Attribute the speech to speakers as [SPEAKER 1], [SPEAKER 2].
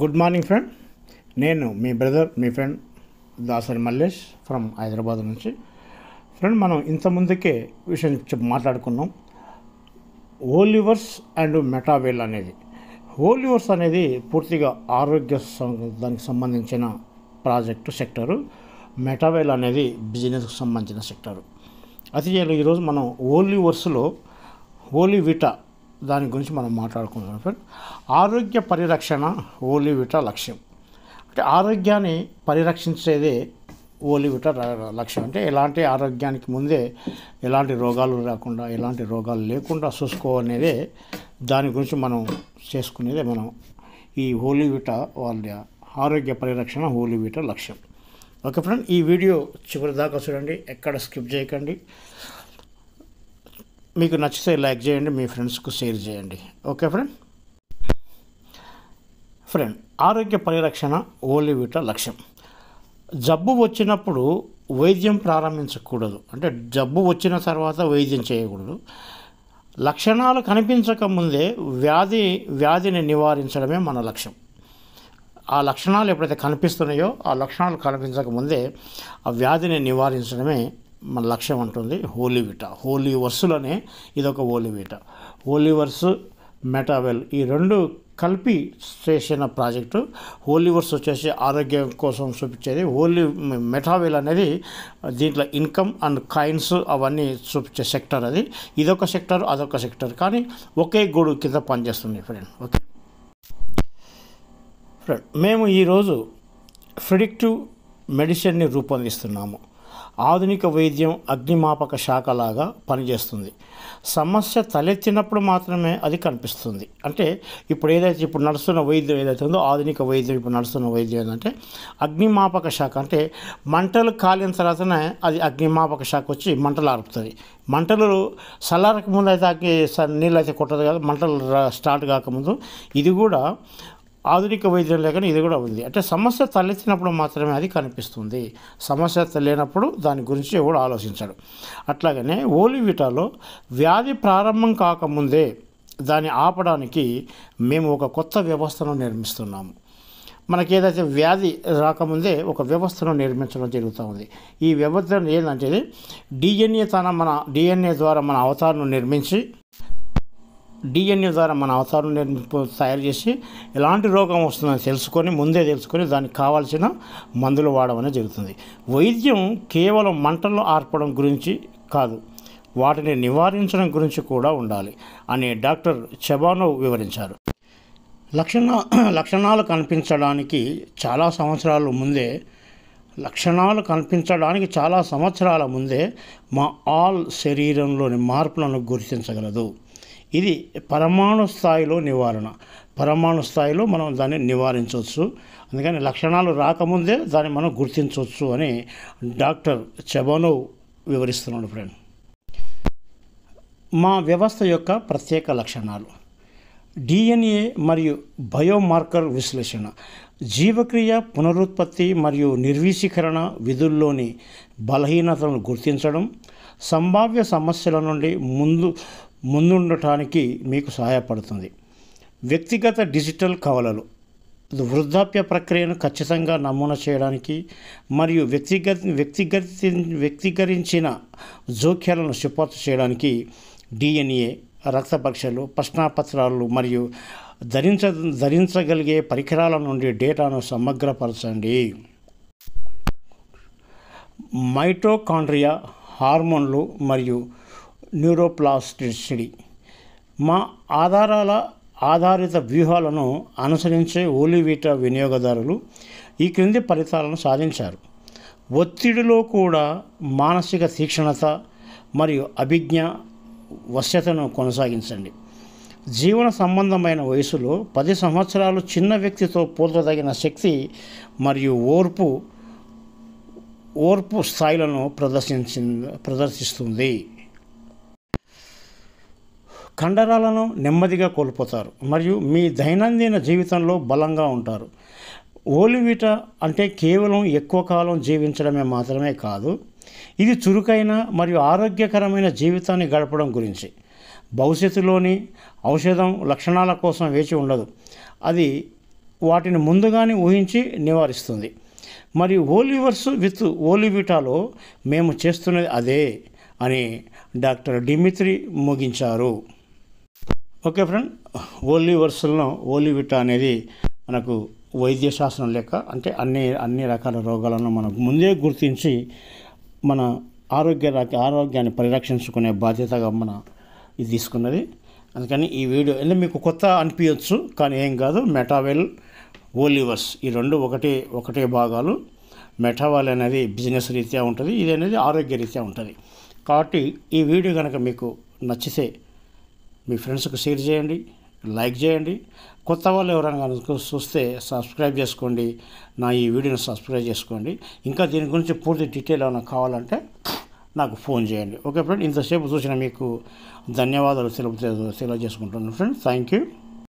[SPEAKER 1] Good morning friend. నేను మీ brother, మీ ఫ్రెండ్ దాసరి మల్లేష్ ఫ్రమ్ హైదరాబాద్ నుంచి. ఫ్రెండ్, మనం ఇంతకుముందుకే విషయం మాట్లాడుకున్నాం. ఓలివర్స్ అండ్ మెటావెల్ అనేది. ఓలివర్స్ అనేది పూర్తిగా ఆరోగ్య దానికి సంబంధించిన ప్రాజెక్టు సెక్టరు. మెటావెల్ అనేది బిజినెస్కి సంబంధించిన సెక్టరు. అది ఈరోజు మనం ఓలివర్స్లో ఓలివిటా దాని గురించి మనం మాట్లాడుకుంటున్నాం ఫ్రెండ్. ఆరోగ్య పరిరక్షణ ఓలివిటా లక్ష్యం. అంటే ఆరోగ్యాన్ని పరిరక్షించేదే ఓలివిటా లక్ష్యం. అంటే ఎలాంటి ఆరోగ్యానికి ముందే ఎలాంటి రోగాలు రాకుండా, ఎలాంటి రోగాలు లేకుండా చూసుకోవనేదే దాని గురించి మనం చేసుకునేదే మనం ఈ ఓలివిటా వాళ్ళ ఆరోగ్య పరిరక్షణ ఓలివిటా లక్ష్యం. ఓకే ఫ్రెండ్, ఈ వీడియో చివరి దాకా చూడండి, ఎక్కడ స్కిప్ చేయకండి. మీకు నచ్చితే లైక్ చేయండి, మీ ఫ్రెండ్స్కు షేర్ చేయండి. ఓకే ఫ్రెండ్, ఆరోగ్య పరిరక్షణ ఓలివిటా లక్ష్యం. జబ్బు వచ్చినప్పుడు వైద్యం ప్రారంభించకూడదు. అంటే జబ్బు వచ్చిన తర్వాత వైద్యం చేయకూడదు. లక్షణాలు కనిపించక ముందే వ్యాధిని నివారించడమే మన లక్ష్యం. ఆ లక్షణాలు ఎప్పుడైతే కనిపిస్తున్నాయో, ఆ లక్షణాలు కనిపించక ముందే ఆ వ్యాధిని నివారించడమే మన లక్ష్యం ఉంటుంది ఓలివిటా. ఓలివర్స్లోనే ఇదొక ఓలివిటా. ఓలివర్స్, మెటావెల్ ఈ రెండు కలిపి చేసిన ప్రాజెక్టు. ఓలివర్స్ వచ్చేసి ఆరోగ్యం కోసం చూపించేది. మెటావెల్ అనేది దీంట్లో ఇన్కమ్ అండ్ కాయిన్స్ అవన్నీ చూపించే సెక్టర్. అది ఇదొక సెక్టర్, అదొక సెక్టర్, కానీ ఒకే గూడు కింద పనిచేస్తుంది ఫ్రెండ్. ఓకే ఫ్రెండ్, మేము ఈరోజు ప్రిడిక్టివ్ మెడిసిన్ని రూపొందిస్తున్నాము. ఆధునిక వైద్యం అగ్నిమాపక శాఖలాగా పనిచేస్తుంది. సమస్య తలెత్తినప్పుడు మాత్రమే అది కనిపిస్తుంది. అంటే ఇప్పుడు నడుస్తున్న వైద్యం ఏదైతే ఉందో, ఆధునిక వైద్యం ఇప్పుడు నడుస్తున్న వైద్యం ఏంటంటే అగ్నిమాపక శాఖ. అంటే మంటలు కాలిన తర్వాతనే అది అగ్నిమాపక శాఖ వచ్చి మంటలు ఆర్పుతుంది. మంటలు చల్లారక ముందు అయితే నీళ్ళు అయితే కొట్టదు కదా, మంటలు స్టార్ట్ కాకముందు. ఇది కూడా ఆధునిక వైద్యం లేకనే ఇది కూడా ఉంది. అంటే సమస్య తలెత్తినప్పుడు మాత్రమే అది కనిపిస్తుంది. సమస్య లేనప్పుడు దాని గురించి ఎవడు ఆలోచించాడు. అట్లాగనే ఓలివిటాలో వ్యాధి ప్రారంభం కాకముందే దాన్ని ఆపడానికి మేము ఒక కొత్త వ్యవస్థను నిర్మిస్తున్నాము. మనకి ఏదైతే వ్యాధి రాకముందే ఒక వ్యవస్థను నిర్మించడం జరుగుతూ ఉంది. ఈ వ్యవస్థ ఏంటంటే డిఎన్ఏ ద్వారా మన అవతారం నిర్మించి తయారు చేసి ఎలాంటి రోగం వస్తుందని ముందే తెలుసుకొని దానికి కావాల్సిన మందులు వాడమనే జరుగుతుంది. వైద్యం కేవలం మంటలను ఆర్పడం గురించి కాదు, వాటిని నివారించడం గురించి కూడా ఉండాలి అని డాక్టర్ చెబానోవ్ వివరించారు. లక్షణాలు కనిపించడానికి చాలా సంవత్సరాల ముందే మా శరీరంలోని మార్పులను గుర్తించగలదు. ఇది పరమాణు స్థాయిలో నివారణ. పరమాణు స్థాయిలో మనం దాన్ని నివారించవచ్చు. అందుకని లక్షణాలు రాకముందే దాన్ని మనం గుర్తించవచ్చు అని డాక్టర్ చెబానోవ్ వివరిస్తున్నాడు ఫ్రెండ్. మా వ్యవస్థ యొక్క ప్రత్యేక లక్షణాలు: డిఎన్ఏ మరియు బయోమార్కర్ విశ్లేషణ, జీవక్రియ పునరుత్పత్తి మరియు నిర్వీషీకరణ విధుల్లోని బలహీనతలను గుర్తించడం, సంభావ్య సమస్యల నుండి ముందుండటానికి మీకు సహాయపడుతుంది. వ్యక్తిగత డిజిటల్ కవలలు, వృద్ధాప్య ప్రక్రియను ఖచ్చితంగా నమూనా చేయడానికి మరియు వ్యక్తీకరించిన జోక్యాలను సిఫార్సు చేయడానికి డిఎన్ఏ, రక్త పరీక్షలు, ప్రశ్నాపత్రాలు మరియు ధరించగలిగే పరికరాల నుండి డేటాను సమగ్రపరచండి. మైటోకాండ్రియా, హార్మోన్లు మరియు న్యూరోప్లాస్టిసిటీ. మా ఆధారిత వ్యూహాలను అనుసరించే ఓలివిటా వినియోగదారులు ఈ క్రింది ఫలితాలను సాధించారు. ఒత్తిడిలో కూడా మానసిక తీక్షణత మరియు అభిజ్ఞ వశ్యతను కొనసాగించండి. జీవన సంబంధమైన వయసులో 10 సంవత్సరాలు చిన్న వ్యక్తితో పోల్చదగిన శక్తి మరియు ఓర్పు స్థాయిలను ప్రదర్శిస్తుంది. కండరాలను నెమ్మదిగా కోల్పోతారు మరియు మీ దైనందిన జీవితంలో బలంగా ఉంటారు. ఓలివిటా అంటే కేవలం ఎక్కువ కాలం జీవించడమే మాత్రమే కాదు, ఇది చురుకైన మరియు ఆరోగ్యకరమైన జీవితాన్ని గడపడం గురించి. భవిష్యత్తులోని ఔషధం లక్షణాల కోసం వేచి ఉండదు, అది వాటిని ముందుగానే ఊహించి నివారిస్తుంది. మరి ఓలివర్స్ విత్ ఓలివిటాలో మేము చేస్తున్నది అదే అని డాక్టర్ డిమిత్రి ముగించారు. ఓకే ఫ్రెండ్, ఓలివర్స్లో ఓలివిటా అనేది మనకు వైద్యశాస్త్రం లెక్క, అంటే అన్ని రకాల రోగాలను మనకు ముందే గుర్తించి మన ఆరోగ్యాన్ని పరిరక్షించుకునే బాధ్యతగా ఇది తీసుకున్నది. అందుకని ఈ వీడియో మీకు కొత్త అనిపించవచ్చు, కానీ ఏం కాదు. మెటావెల్, ఓలివర్స్ ఈ రెండు ఒకటే భాగాలు. మెటావెల్ అనేది బిజినెస్ రీత్యా ఉంటుంది, ఇది అనేది ఆరోగ్య రీత్యా ఉంటుంది. కాబట్టి ఈ వీడియో కనుక మీకు నచ్చితే మీ ఫ్రెండ్స్కి షేర్ చేయండి, లైక్ చేయండి. కొత్త వాళ్ళు ఎవరైనా కనుక చూస్తే సబ్స్క్రైబ్ చేసుకోండి, ఈ వీడియోని సబ్స్క్రైబ్ చేసుకోండి. ఇంకా దీని గురించి పూర్తి డీటెయిల్ ఏమైనా కావాలంటే నాకు ఫోన్ చేయండి. ఓకే ఫ్రెండ్, ఇంతసేపు చూసిన మీకు ధన్యవాదాలు తెలియజేసుకుంటున్నాను ఫ్రెండ్. Thank you.